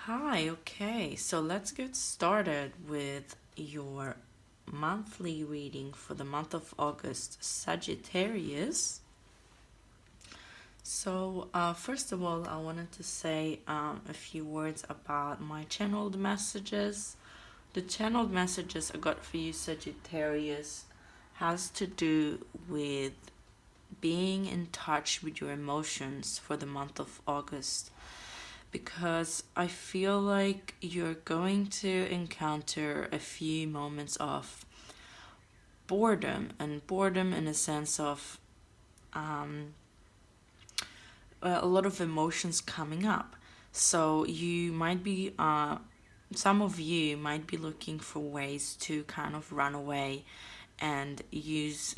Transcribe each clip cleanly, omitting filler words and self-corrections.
Hi, okay, so let's get started with your monthly reading for the month of August, Sagittarius. So, first of all, I wanted to say a few words about my channeled messages. The channeled messages I got for you, Sagittarius, has to do with being in touch with your emotions for the month of August, because I feel like you're going to encounter a few moments of boredom, and boredom in a sense of a lot of emotions coming up. So you might be, some of you might be looking for ways to kind of run away and use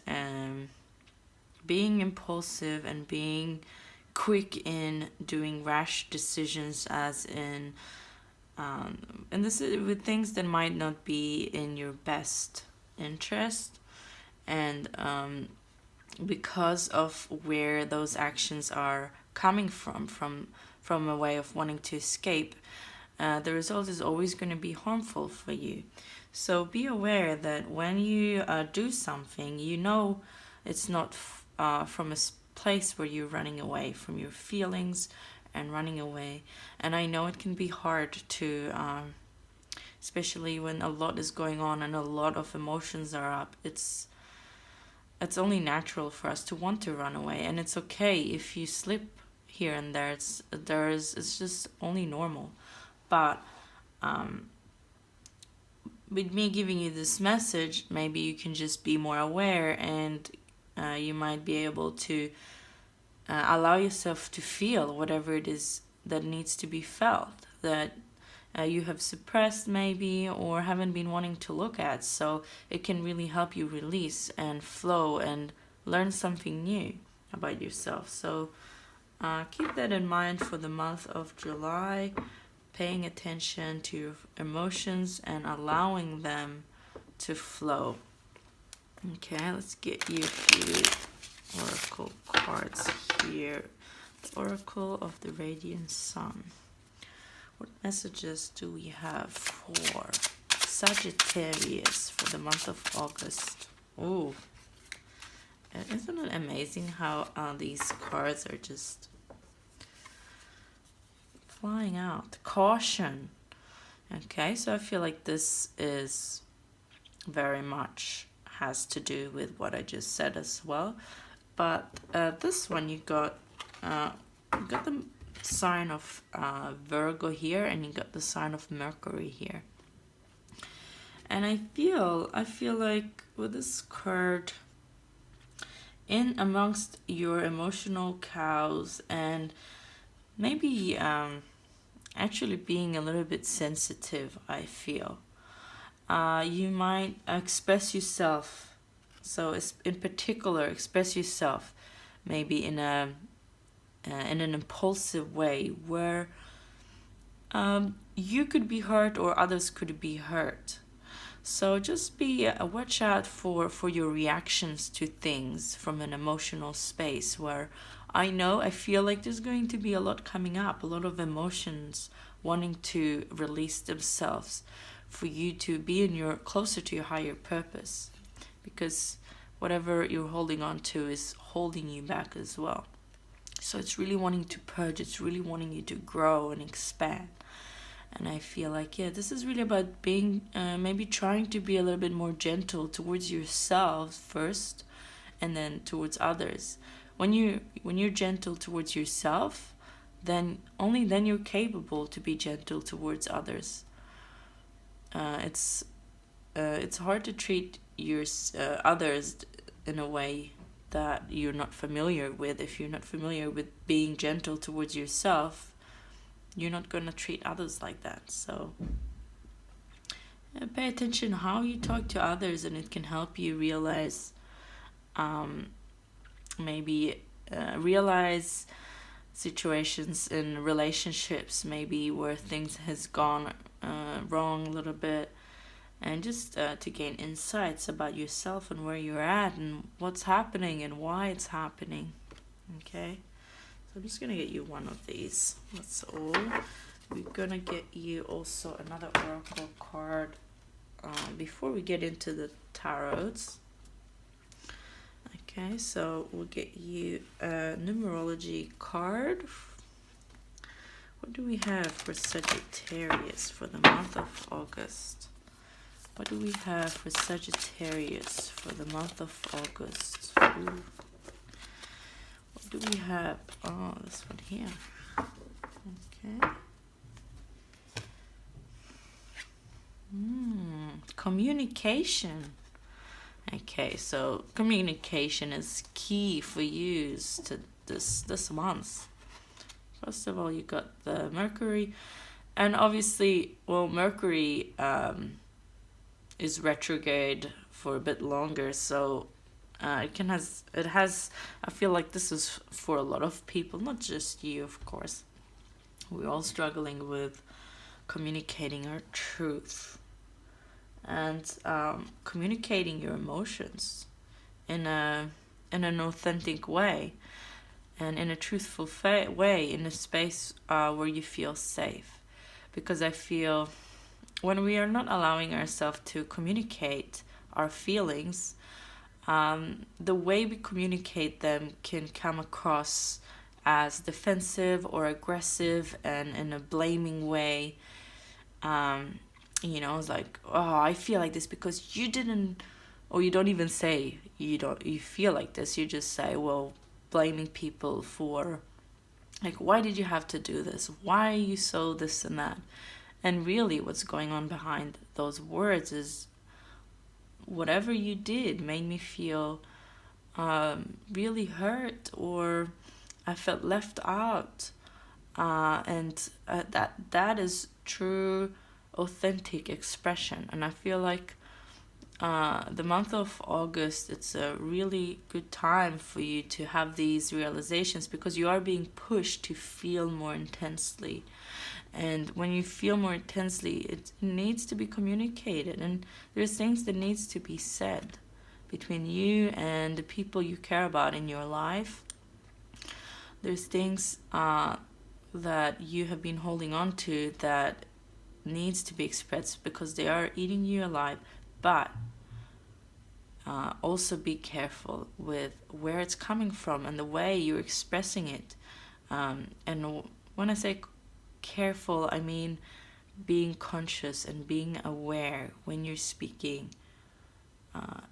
being impulsive and being quick in doing rash decisions, as in and this is with things that might not be in your best interest, and because of where those actions are coming from a way of wanting to escape, the result is always going to be harmful for you. So be aware that when you do something, you know it's not from a place where you're running away from your feelings and running away. And I know it can be hard to, especially when a lot is going on and a lot of emotions are up. It's only natural for us to want to run away, and it's okay if you slip here and there. It's just only normal. But with me giving you this message, maybe you can just be more aware, and you might be able to allow yourself to feel whatever it is that needs to be felt, that you have suppressed maybe, or haven't been wanting to look at. So it can really help you release and flow and learn something new about yourself. So keep that in mind for the month of July, paying attention to your emotions and allowing them to flow. Okay, let's get you a few oracle cards here. The Oracle of the Radiant Sun. What messages do we have for Sagittarius for the month of August? Oh, isn't it amazing how these cards are just flying out? Caution. Okay, so I feel like this is very much has to do with what I just said as well. But this one, you got the sign of Virgo here, and you got the sign of Mercury here. And I feel like with this card, in amongst your emotional cows and maybe actually being a little bit sensitive, I feel you might express yourself. So in particular, express yourself maybe in an impulsive way where you could be hurt or others could be hurt. So just be watch out for your reactions to things from an emotional space, where I feel like there's going to be a lot coming up, a lot of emotions wanting to release themselves, for you to be closer to your higher purpose, because whatever you're holding on to is holding you back as well. So it's really wanting to purge, it's really wanting you to grow and expand. And I feel like, yeah, this is really about being, maybe trying to be a little bit more gentle towards yourself first, and then towards others. When you're gentle towards yourself, then only then you're capable to be gentle towards others. It's hard to treat others in a way that you're not familiar with. If you're not familiar with being gentle towards yourself, you're not going to treat others like that. So pay attention how you talk to others, and it can help you realize realize situations in relationships maybe where things has gone wrong a little bit, and just to gain insights about yourself and where you're at and what's happening and why it's happening. Okay, so I'm just gonna get you one of these. That's all. we're gonna get you also another oracle card before we get into the tarots. Okay, so we'll get you a numerology card. What do we have for Sagittarius for the month of August? What do we have for Sagittarius for the month of August? Ooh. What do we have? Oh, this one here. Okay. Communication. Okay, so communication is key for you to this month. First of all, you got the Mercury, and obviously, well, Mercury is retrograde for a bit longer, so it has. I feel like this is for a lot of people, not just you, of course. We're all struggling with communicating our truth and communicating your emotions in an authentic way and in a truthful way, in a space where you feel safe. Because I feel when we are not allowing ourselves to communicate our feelings, the way we communicate them can come across as defensive or aggressive and in a blaming way. It's like, oh, I feel like this because you didn't, or you don't even say you feel like this. You just say, well, blaming people for, like, why did you have to do this? Why are you so this and that? And really what's going on behind those words is whatever you did made me feel really hurt, or I felt left out. And that is true, authentic expression. And I feel like the month of August, it's a really good time for you to have these realizations, because you are being pushed to feel more intensely. And when you feel more intensely, it needs to be communicated, and there's things that needs to be said between you and the people you care about in your life. There's things that you have been holding on to that needs to be expressed because they are eating you alive. But also be careful with where it's coming from and the way you're expressing it. And when I say careful, I mean being conscious and being aware when you're speaking,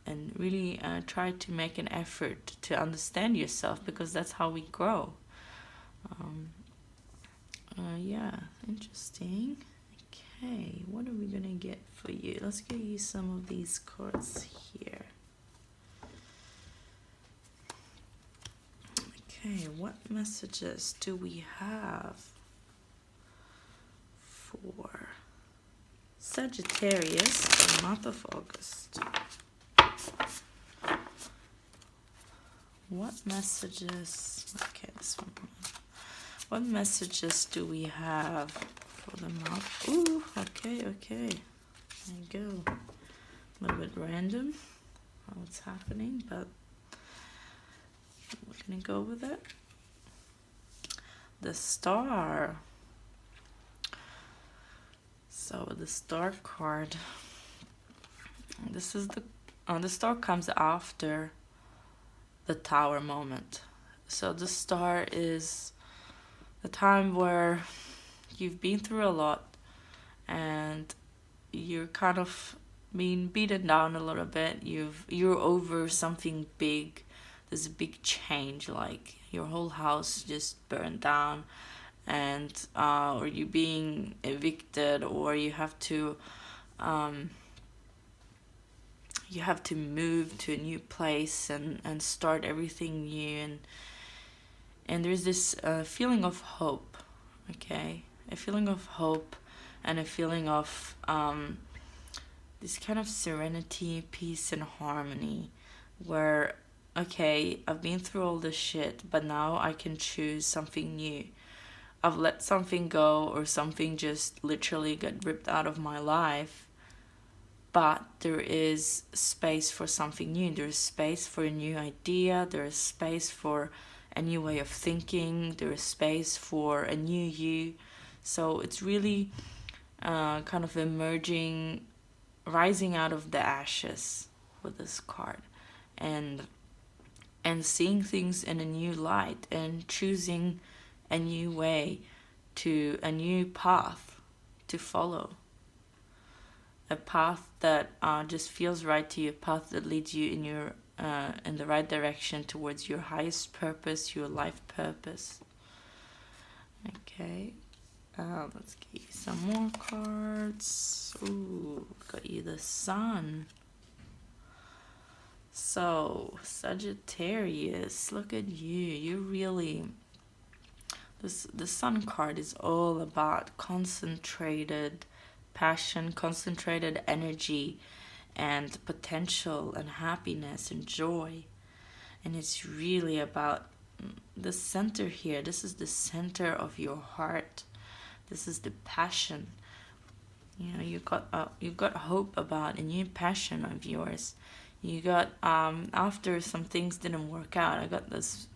and really try to make an effort to understand yourself, because that's how we grow. Yeah, interesting. Okay, what are we gonna get for you? Let's get you some of these cards here. Okay, what messages do we have for Sagittarius for the month of August? What messages? Okay, this one. What messages do we have for the month? Ooh, okay. There you go. A little bit random what's happening, but we're gonna go with it. The Star. So the Star card. This is the Star comes after the Tower moment. So the Star is the time where you've been through a lot and you're kind of being beaten down a little bit. You're over something big. There's a big change, like your whole house just burned down, and or you're being evicted, or you have to move to a new place and start everything new, and there's this feeling of hope, okay? A feeling of hope and a feeling of this kind of serenity, peace, and harmony, where, okay, I've been through all this shit, but now I can choose something new. I've let something go, or something just literally got ripped out of my life, but there is space for something new. There is space for a new idea. There is space for a new way of thinking. There is space for a new you. So it's really kind of emerging, rising out of the ashes with this card, and seeing things in a new light, and choosing a new way, to a new path to follow, a path that just feels right to you, a path that leads you in the right direction towards your highest purpose, your life purpose. Okay, let's get you some more cards. Ooh, got you the Sun. So, Sagittarius, look at you. You really... the Sun card is all about concentrated passion, concentrated energy, and potential, and happiness, and joy. And it's really about the center here. This is the center of your heart. This is the passion. You know, you've got hope about a new passion of yours. You got after some things didn't work out, I got this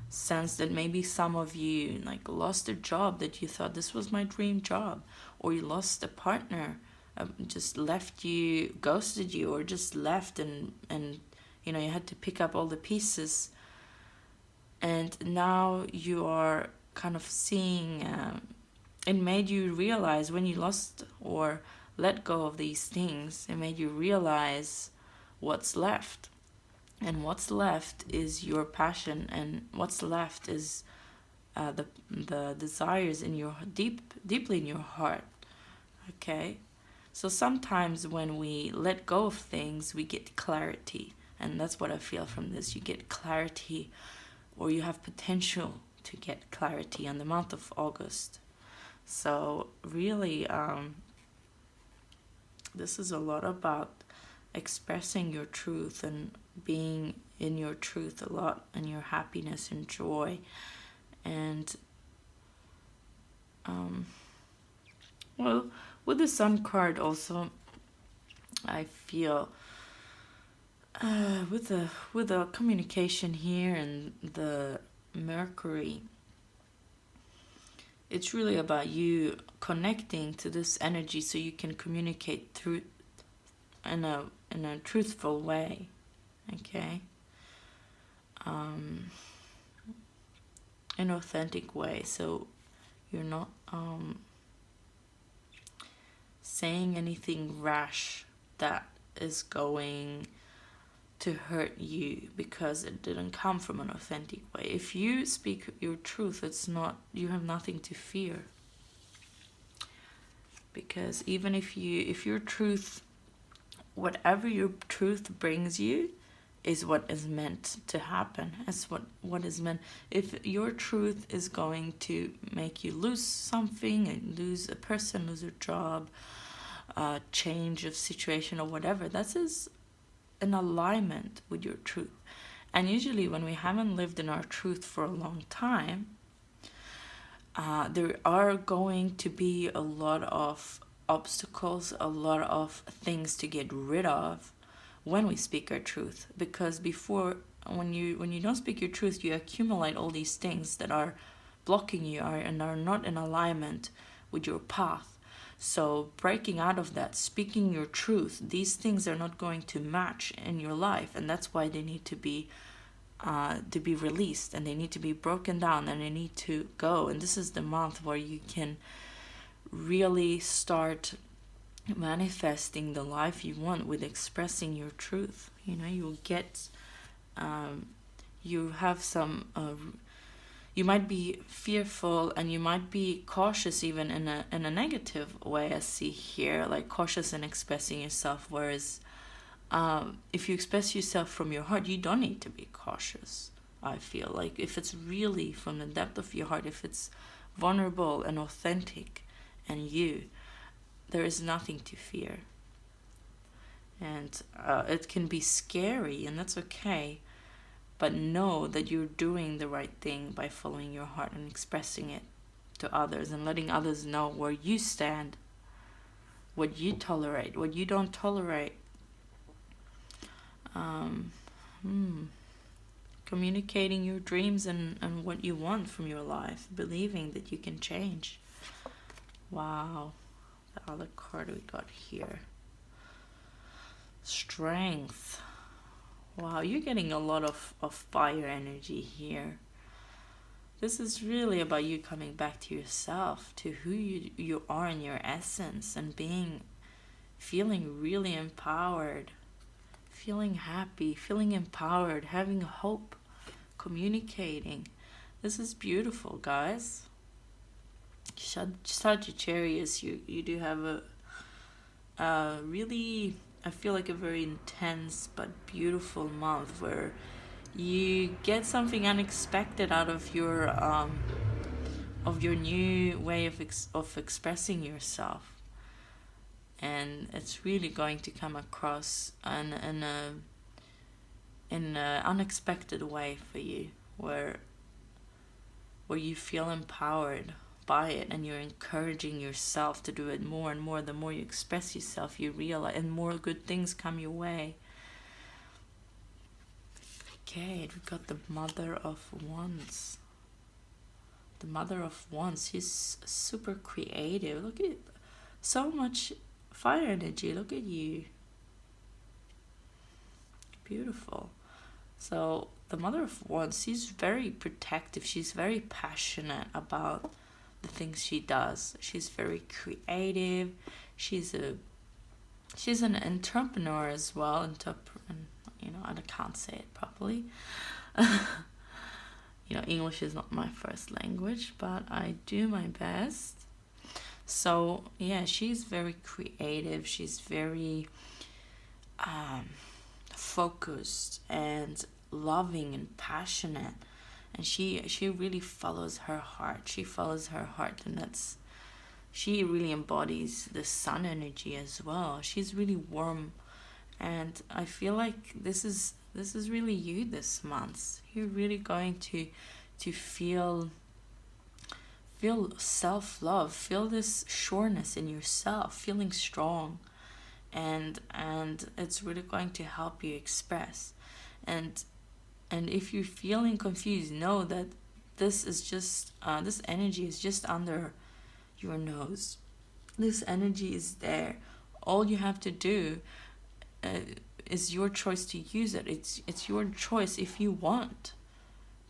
sense that maybe some of you like lost a job that you thought this was my dream job, or you lost a partner, just left you, ghosted you, or just left, and you know, you had to pick up all the pieces, and now you are kind of seeing it made you realize, when you lost or let go of these things, it made you realize what's left. And what's left is your passion, and what's left is the desires in your deeply in your heart. Okay, so sometimes when we let go of things, we get clarity, and that's what I feel from this. You get clarity, or you have potential to get clarity in the month of August. So really, this is a lot about expressing your truth and being in your truth a lot, and your happiness and joy. And well, with the Sun card also, I feel with the communication here and the Mercury, it's really about you connecting to this energy so you can communicate through in a truthful way. Okay, an authentic way, so you're not saying anything rash that is going to hurt you because it didn't come from an authentic way. If you speak your truth, it's not, you have nothing to fear, because even if your truth, whatever your truth brings you, is what is meant to happen. It's what is meant. If your truth is going to make you lose something, and lose a person, lose a job, change of situation, or whatever, that is in alignment with your truth. And usually when we haven't lived in our truth for a long time, there are going to be a lot of obstacles, a lot of things to get rid of when we speak our truth. Because before, when you don't speak your truth, you accumulate all these things that are blocking you, and are not in alignment with your path. So breaking out of that, speaking your truth, these things are not going to match in your life, and that's why they need to be released, and they need to be broken down, and they need to go. And this is the month where you can really start manifesting the life you want with expressing your truth. You know, you'll get you have some you might be fearful, and you might be cautious, even in a negative way, I see here, like cautious in expressing yourself. Whereas if you express yourself from your heart, you don't need to be cautious. I feel like if it's really from the depth of your heart, if it's vulnerable and authentic and you, there is nothing to fear. And it can be scary, and that's okay, but know that you're doing the right thing by following your heart and expressing it to others, and letting others know where you stand, what you tolerate, what you don't tolerate. Communicating your dreams and what you want from your life, believing that you can change. Wow. The other card we got here. Strength. Wow, you're getting a lot of fire energy here. This is really about you coming back to yourself, to who you are in your essence, and feeling really empowered, feeling happy, feeling empowered, having hope, communicating. This is beautiful, guys. Sagittarius, you do have a really, I feel like a very intense but beautiful month where you get something unexpected out of your new way of expressing yourself, and it's really going to come across in a unexpected way for you, where you feel empowered by it, and you're encouraging yourself to do it more and more. The more you express yourself, you realize, and more good things come your way. Okay, we got the Mother of Wands. The Mother of Wands, she's super creative. Look at so much fire energy. Look at you. Beautiful. So the Mother of Wands, she's very protective. She's very passionate about the things she does. She's very creative. She's an entrepreneur as well. I can't say it properly. English is not my first language, but I do my best. So yeah, she's very creative. She's very focused and loving and passionate, and she really follows her heart. She follows her heart, and she really embodies the sun energy as well. She's really warm, and I feel like this is really you this month. You're really going to feel self-love, feel this sureness in yourself, feeling strong, and it's really going to help you express. And if you're feeling confused, know that this is just this energy is just under your nose. This energy is there. All you have to do is your choice to use it. It's your choice if you want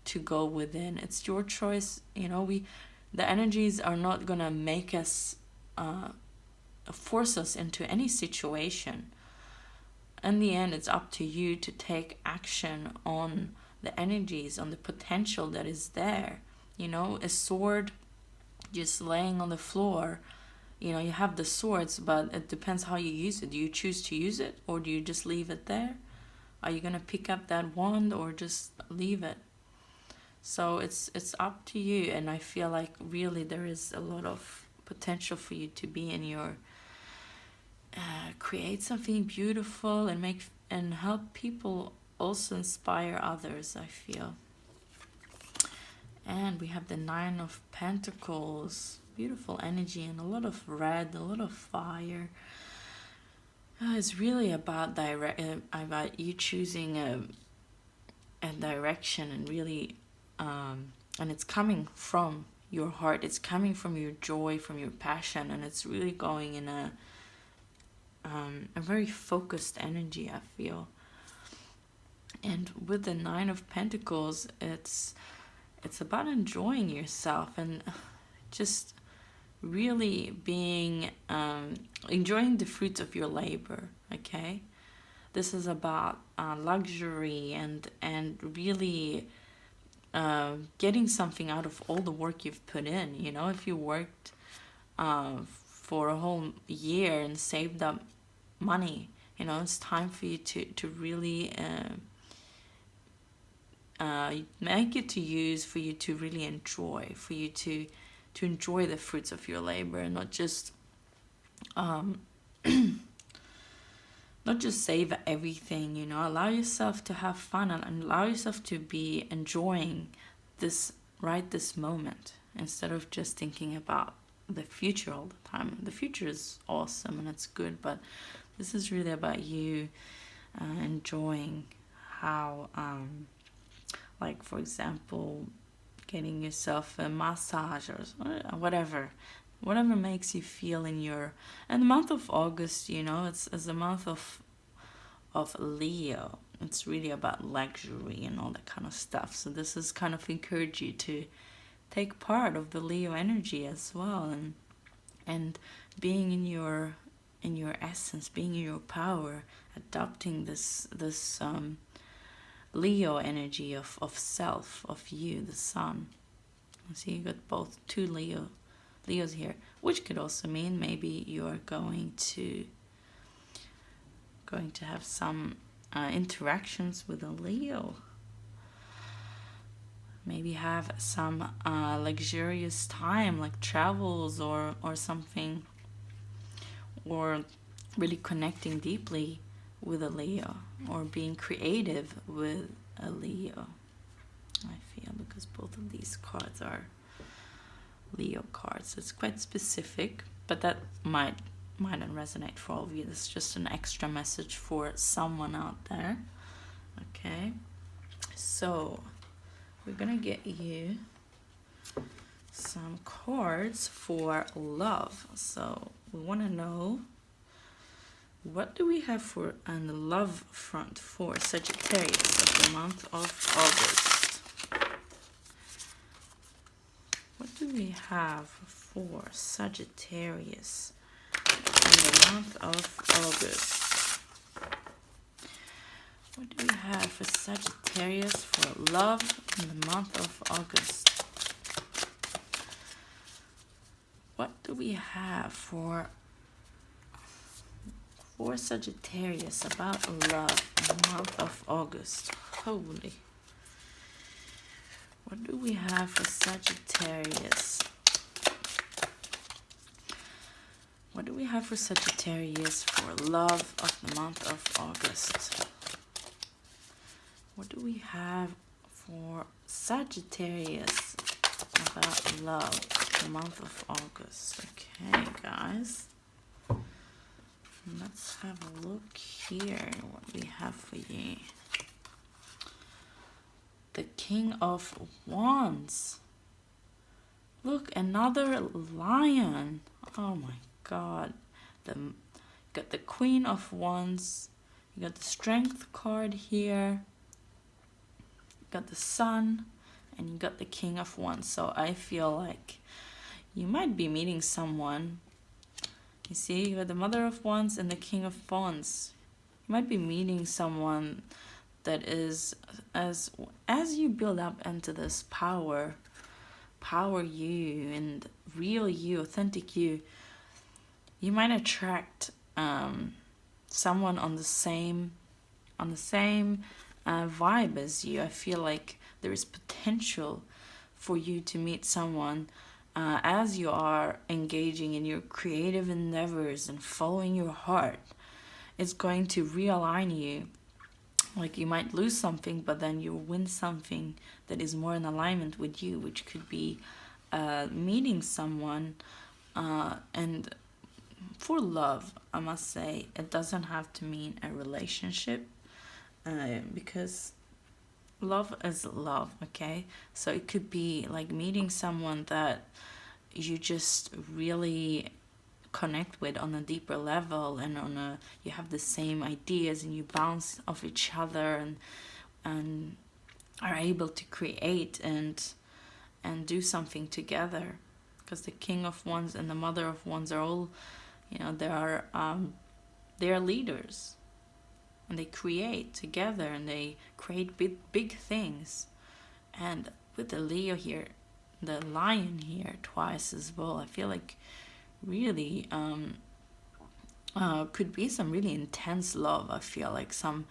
to go within. It's your choice. The energies are not gonna make us force us into any situation. In the end, it's up to you to take action on the energies, on the potential that is there. A sword just laying on the floor, you have the swords, but it depends how you use it. Do you choose to use it, or do you just leave it there? Are you gonna pick up that wand or just leave it? So it's up to you, and I feel like really there is a lot of potential for you to be in your create something beautiful and help people, also inspire others, I feel. And we have the Nine of Pentacles. Beautiful energy and a lot of red, a lot of fire. It's really about you choosing a direction, and really and it's coming from your heart. It's coming from your joy, from your passion, and it's really going in a very focused energy, I feel. And with the Nine of Pentacles, it's about enjoying yourself and just really being enjoying the fruits of your labor. Okay, this is about luxury and really getting something out of all the work you've put in. If you worked for a whole year and saved up money, it's time for you to really make it to use, for you to really enjoy, for you to enjoy the fruits of your labor, and not just save everything. Allow yourself to have fun, and allow yourself to be enjoying this moment, instead of just thinking about the future all the time. The future is awesome and it's good, but this is really about you enjoying how like, for example, getting yourself a massage or whatever. whatever makes you feel in your. And the month of August, you know, it's a month of Leo. It's really about luxury and all that kind of stuff. So this is kind of encourage you to take part of the Leo energy as well, and being in your essence, being in your power, adopting this Leo energy of self, of you, the sun. So you got both two Leos here, which could also mean maybe you're going to have some interactions with a Leo. Maybe have some luxurious time, like travels or something, or really connecting deeply with a Leo, or being creative with a Leo. I feel, because both of these cards are Leo cards. It's quite specific, but that might not resonate for all of you. It's just an extra message for someone out there. Okay, so we're gonna get you some cards for love. So we want to know, what do we have for on the love front for Sagittarius of the month of August? What do we have for Sagittarius in the month of August? What do we have for Sagittarius for love in the month of August? What do we have for Sagittarius about love in the month of August? Holy. What do we have for Sagittarius? What do we have for Sagittarius for love of the month of August? What do we have for Sagittarius about love the month of August? Okay, guys. Let's have a look here what we have for you. The King of Wands. Look, another lion. Oh my God. You got the Queen of Wands. You got the Strength card here. You got the Sun. And you got the King of Wands. So I feel like you might be meeting someone. You see, you got the Mother of Wands and the King of Wands. You might be meeting someone that is, as you build up into this power you and real you, authentic you, you might attract someone on the same vibe as you. I feel like there is potential for you to meet someone as you are engaging in your creative endeavors and following your heart. It's going to realign you. Like, you might lose something, but then you win something that is more in alignment with you, which could be meeting someone. And for love, I must say, it doesn't have to mean a relationship, because love is love, okay? So it could be like meeting someone that you just really connect with on a deeper level, and you have the same ideas, and you bounce off each other, and are able to create and do something together. Because the King of Wands and the Mother of Wands are all, you know, they are leaders, and they create together, and they create big things. And with the Leo here, the lion here twice as well, I feel like really could be some really intense love. I feel like some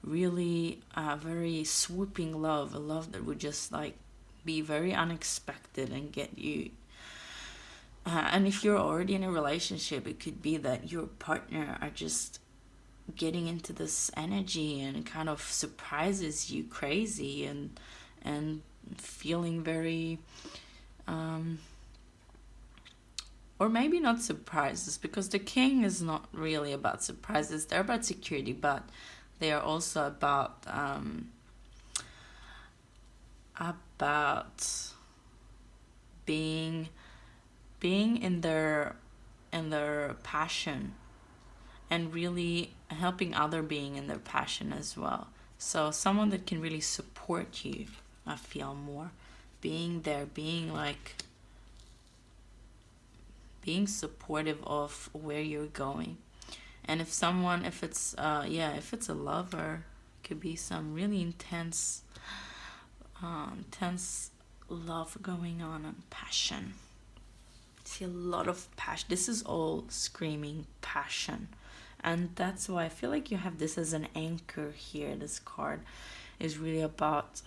really very swooping love, a love that would just like be very unexpected and get you. And if you're already in a relationship, it could be that your partner are just getting into this energy and kind of surprises you crazy, and feeling very or maybe not surprises, because the King is not really about surprises. They're about security, but they are also about being being in their passion, and really helping other being in their passion as well. So someone that can really support you, I feel more. Being there, being supportive of where you're going. And if someone, if it's if it's a lover, it could be some really intense love going on and passion. See a lot of passion. This is all screaming passion. And that's why I feel like you have this as an anchor here. This card is really about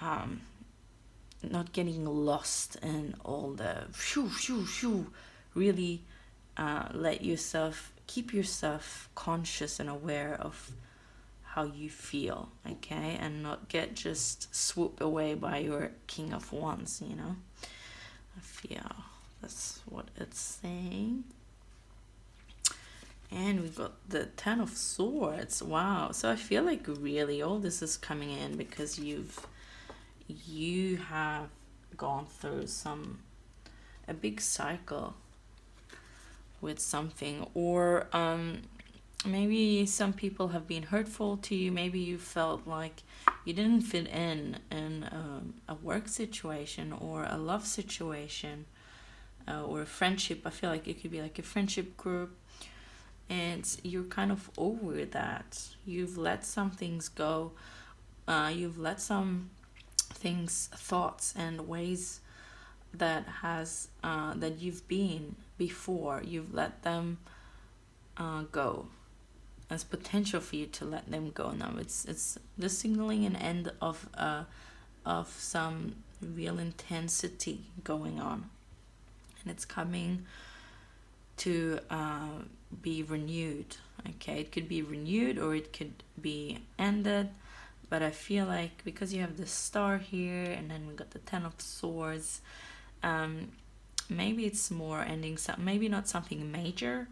not getting lost in all the shoo shoo shoo. Really keep yourself conscious and aware of how you feel, okay, and not get just swooped away by your King of Wands, you know. I feel that's what it's saying. And we got the Ten of Swords. Wow. So I feel like really all this is coming in because you have gone through a big cycle with something, or maybe some people have been hurtful to you. Maybe you felt like you didn't fit in a work situation or a love situation, or a friendship. I feel like it could be like a friendship group, and you're kind of over that. You've let some things go. You've let some things, thoughts and ways that you've been before, you've let them go. There's potential for you to let them go now. It's the signaling an end of some real intensity going on, and it's coming to be renewed. Okay, it could be renewed or it could be ended, but I feel like because you have the Star here and then we got the Ten of Swords, maybe it's more ending maybe not something major,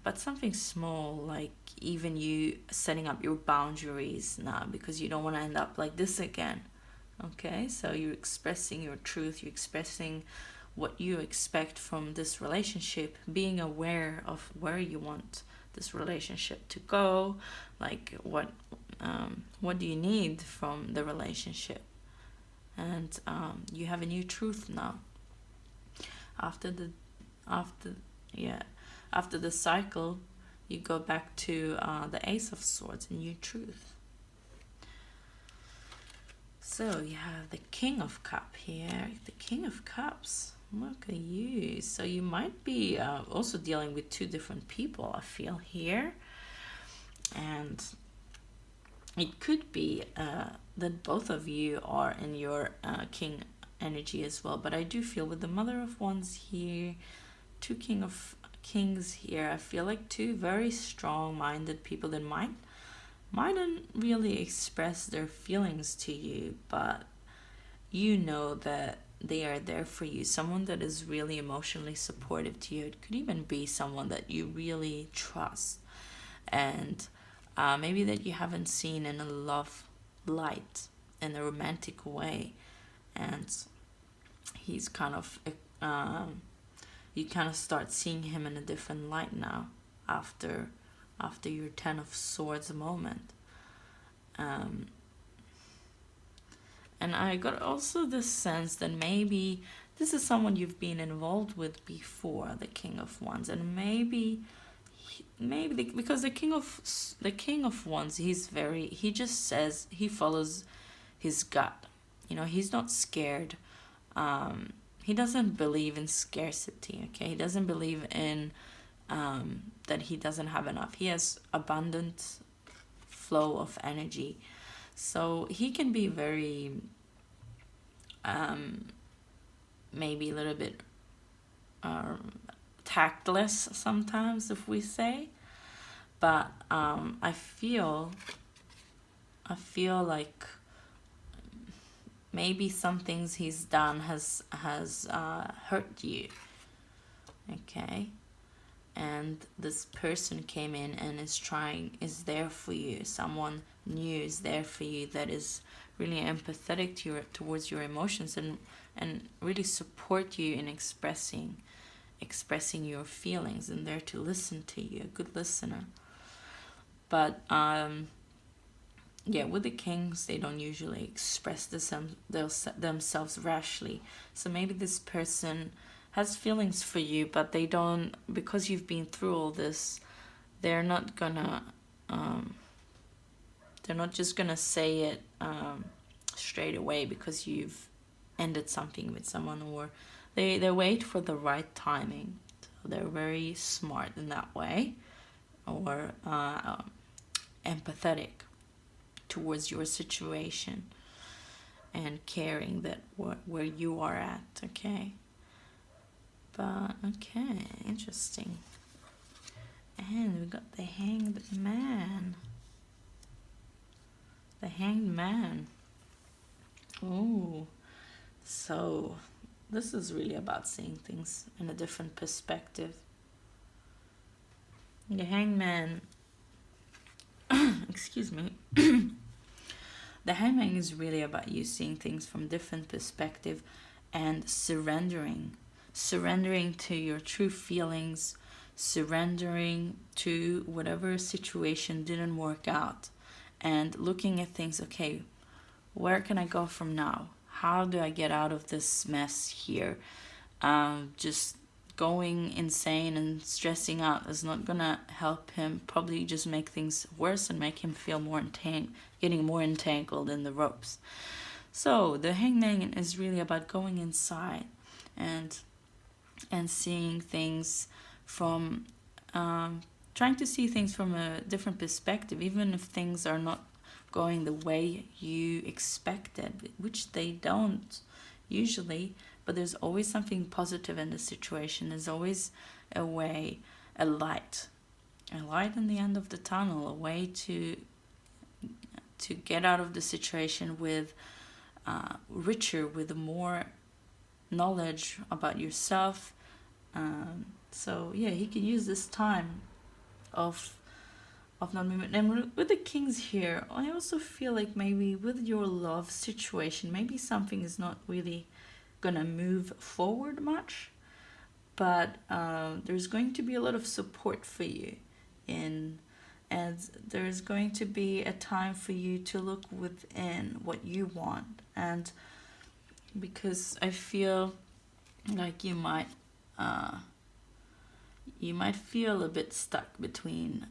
but something small, like even you setting up your boundaries now because you don't want to end up like this again. Okay, so you're expressing your truth, you're expressing what you expect from this relationship, being aware of where you want this relationship to go, like what do you need from the relationship, and you have a new truth now after the cycle. You go back to the Ace of Swords, a new truth. So you have the King of Cups here, the King of Cups. Look at you. So you might be also dealing with two different people, I feel here. And it could be that both of you are in your King energy as well. But I do feel with the Mother of Wands here, two King of Kings here, I feel like two very strong-minded people that mightn't really express their feelings to you, but you know that they are there for you. Someone that is really emotionally supportive to you. It could even be someone that you really trust, and maybe that you haven't seen in a love light, in a romantic way, and he's kind of you kind of start seeing him in a different light now after your Ten of Swords moment. And I got also this sense that maybe this is someone you've been involved with before, the King of Wands, and maybe because the King of Wands, he just says, he follows his gut. You know, he's not scared. He doesn't believe in scarcity. Okay, he doesn't believe in that he doesn't have enough. He has abundant flow of energy. So he can be very, maybe a little bit tactless sometimes, if we say. But I feel like maybe some things he's done has hurt you. Okay. and this person came in and is there for you. Someone new is there for you that is really empathetic towards your emotions, and really support you in expressing your feelings, and there to listen to you, a good listener. But yeah, with the kings, they don't usually express themselves rashly. So maybe this person has feelings for you, but they don't, because you've been through all this, they're not just gonna say it straight away because you've ended something with someone, or they wait for the right timing. So they're very smart in that way, or empathetic towards your situation and caring that where you are at. Okay, but okay, interesting. And we got the Hanged Man. The Hanged Man. Oh, so this is really about seeing things in a different perspective. The Hanged Man, excuse me. The Hanged Man is really about you seeing things from different perspective and surrendering to your true feelings, surrendering to whatever situation didn't work out, and looking at things, okay, where can I go from now? How do I get out of this mess here? Just going insane and stressing out is not gonna help him. Probably just make things worse and make him feel more getting more entangled in the ropes. So the Hanged Man is really about going inside and seeing things from trying to see things from a different perspective, even if things are not going the way you expected, which they don't usually, but there's always something positive in the situation. There's always a way, a light in the end of the tunnel, a way to get out of the situation with richer, with more knowledge about yourself. So yeah, he can use this time of non-movement. And with the kings here, I also feel like maybe with your love situation, maybe something is not really gonna move forward much, but there's going to be a lot of support for you and there's going to be a time for you to look within what you want. And because I feel like you might feel a bit stuck between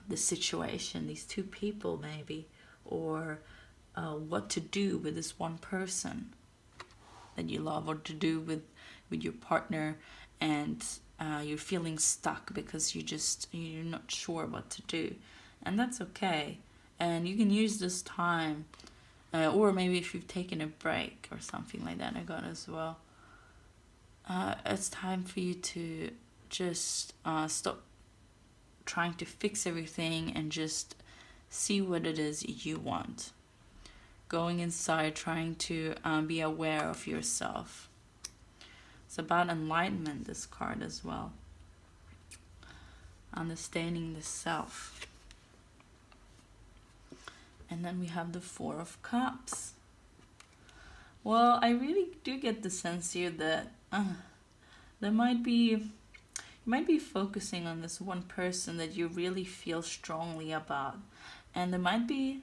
the situation, these two people maybe, or what to do with this one person that you love, or to do with your partner, and you're feeling stuck because you're not sure what to do, and that's okay. And you can use this time, or maybe if you've taken a break or something like that, I got as well. It's time for you to just stop trying to fix everything and just see what it is you want. Going inside, trying to be aware of yourself. It's about enlightenment, this card as well. Understanding the self. And then we have the Four of Cups. Well, I really do get the sense here that there might be... You might be focusing on this one person that you really feel strongly about. And there might be,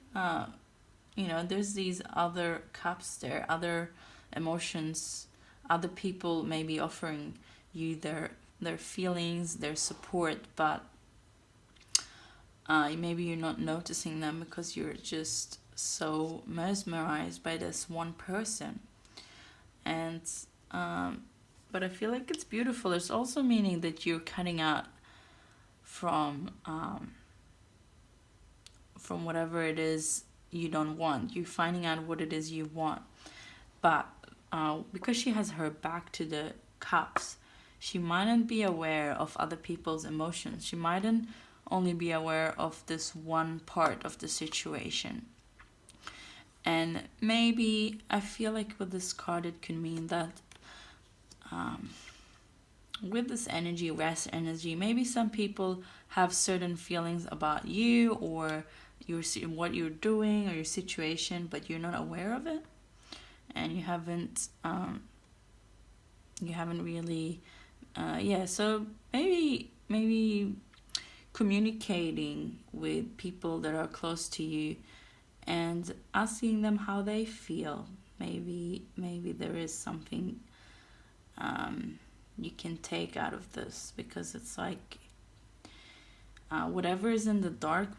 there's these other cups there, other emotions, other people maybe offering you their feelings, their support, but maybe you're not noticing them because you're just so mesmerized by this one person. And but I feel like it's beautiful. There's also meaning that you're cutting out from whatever it is you don't want. You're finding out what it is you want. But because she has her back to the cups, she mightn't be aware of other people's emotions. She mightn't only be aware of this one part of the situation. And maybe I feel like with this card it could mean that with this energy, rest energy, maybe some people have certain feelings about you or what you're doing or your situation, but you're not aware of it, and you haven't really so maybe communicating with people that are close to you and asking them how they feel. Maybe there is something you can take out of this, because it's like whatever is in the dark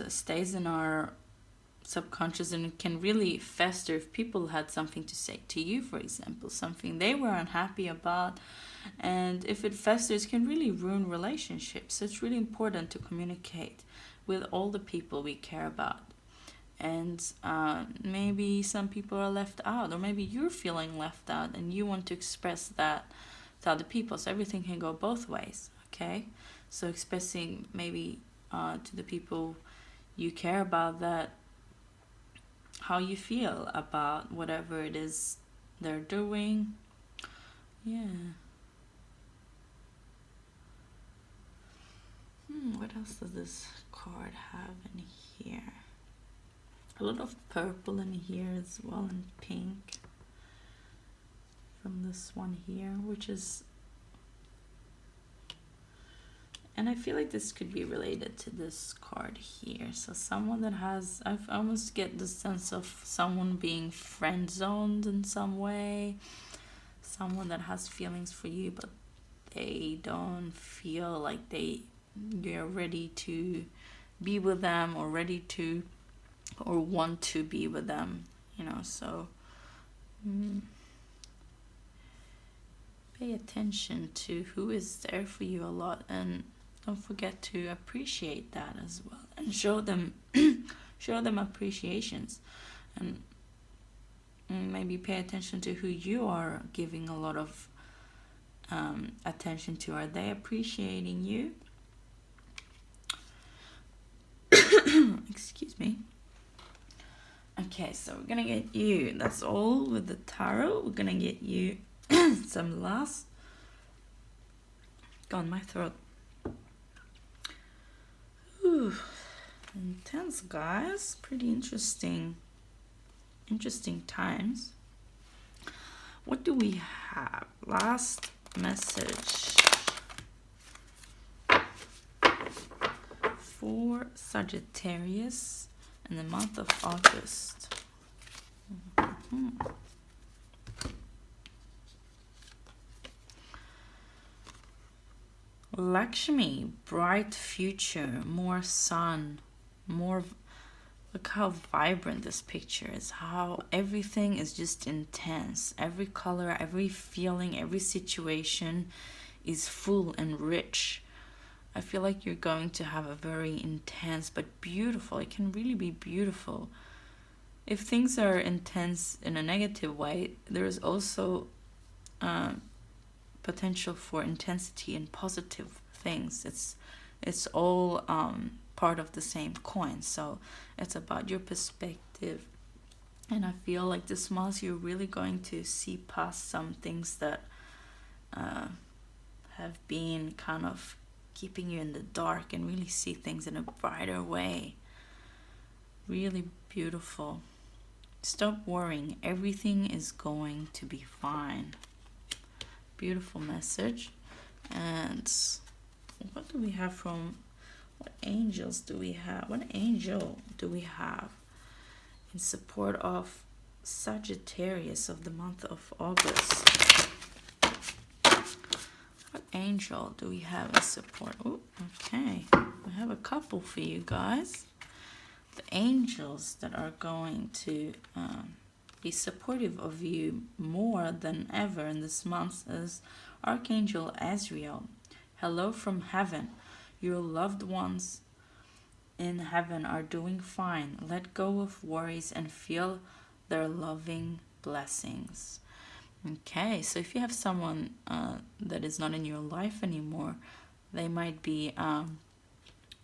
stays in our subconscious, and it can really fester if people had something to say to you, for example, something they were unhappy about, and if it festers, it can really ruin relationships. So it's really important to communicate with all the people we care about. And maybe some people are left out, or maybe you're feeling left out and you want to express that to other people. So everything can go both ways, okay? So expressing maybe to the people you care about that how you feel about whatever it is they're doing. What else does this card have in here? A lot of purple in here as well, and pink from this one here, which is, and I feel like this could be related to this card here. So someone that has, I almost get the sense of someone being friend zoned in some way, someone that has feelings for you, but they don't feel like you're ready to be with them, or ready to, or want to be with them, so pay attention to who is there for you a lot, and don't forget to appreciate that as well, and show them appreciations, and maybe pay attention to who you are giving a lot of attention to. Are they appreciating you? Excuse me. Okay, so we're gonna get you, that's all with the tarot. We're gonna get you some last, gone my throat. Ooh, intense, guys. Pretty interesting times. What do we have? Last message for Sagittarius in the month of August. Lakshmi, bright future, more sun, more. Look how vibrant this picture is, how everything is just intense. Every color, every feeling, every situation is full and rich. I feel like you're going to have a very intense but beautiful. It can really be beautiful. If things are intense in a negative way, there's also potential for intensity in positive things. It's all part of the same coin. So it's about your perspective. And I feel like this month you're really going to see past some things that have been kind of keeping you in the dark, and really see things in a brighter way. Really beautiful. Stop worrying. Everything is going to be fine. Beautiful message. And what do we have from, what angels do we have? What angel do we have in support of Sagittarius of the month of August? What angel do we have in support? Oh, okay. We have a couple for you guys. The angels that are going to be supportive of you more than ever in this month is Archangel Azrael. Hello from heaven. Your loved ones in heaven are doing fine. Let go of worries and feel their loving blessings. Okay, so if you have someone that is not in your life anymore, they might be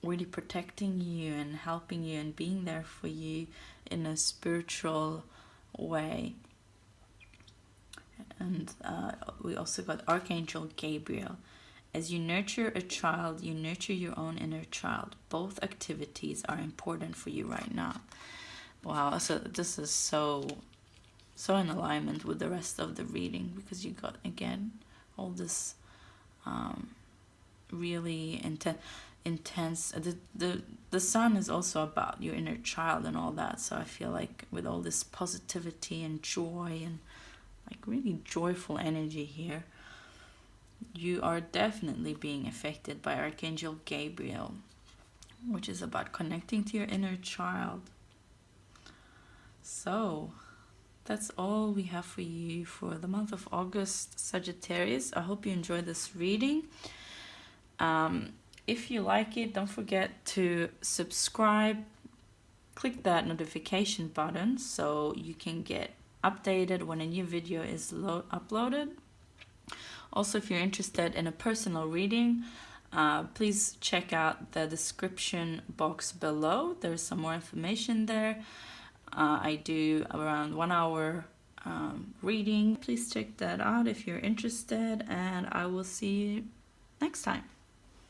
really protecting you and helping you and being there for you in a spiritual way. And we also got Archangel Gabriel. As you nurture a child, you nurture your own inner child. Both activities are important for you right now. Wow, so this is so in alignment with the rest of the reading, because you got, again, all this really intense. The sun is also about your inner child and all that. So I feel like with all this positivity and joy and like really joyful energy here, you are definitely being affected by Archangel Gabriel, which is about connecting to your inner child. So that's all we have for you for the month of August, Sagittarius. I hope you enjoyed this reading. If you like it, don't forget to subscribe. Click that notification button so you can get updated when a new video is uploaded. Also, if you're interested in a personal reading, please check out the description box below. There's some more information there. I do around 1 hour reading. Please check that out if you're interested, and I will see you next time.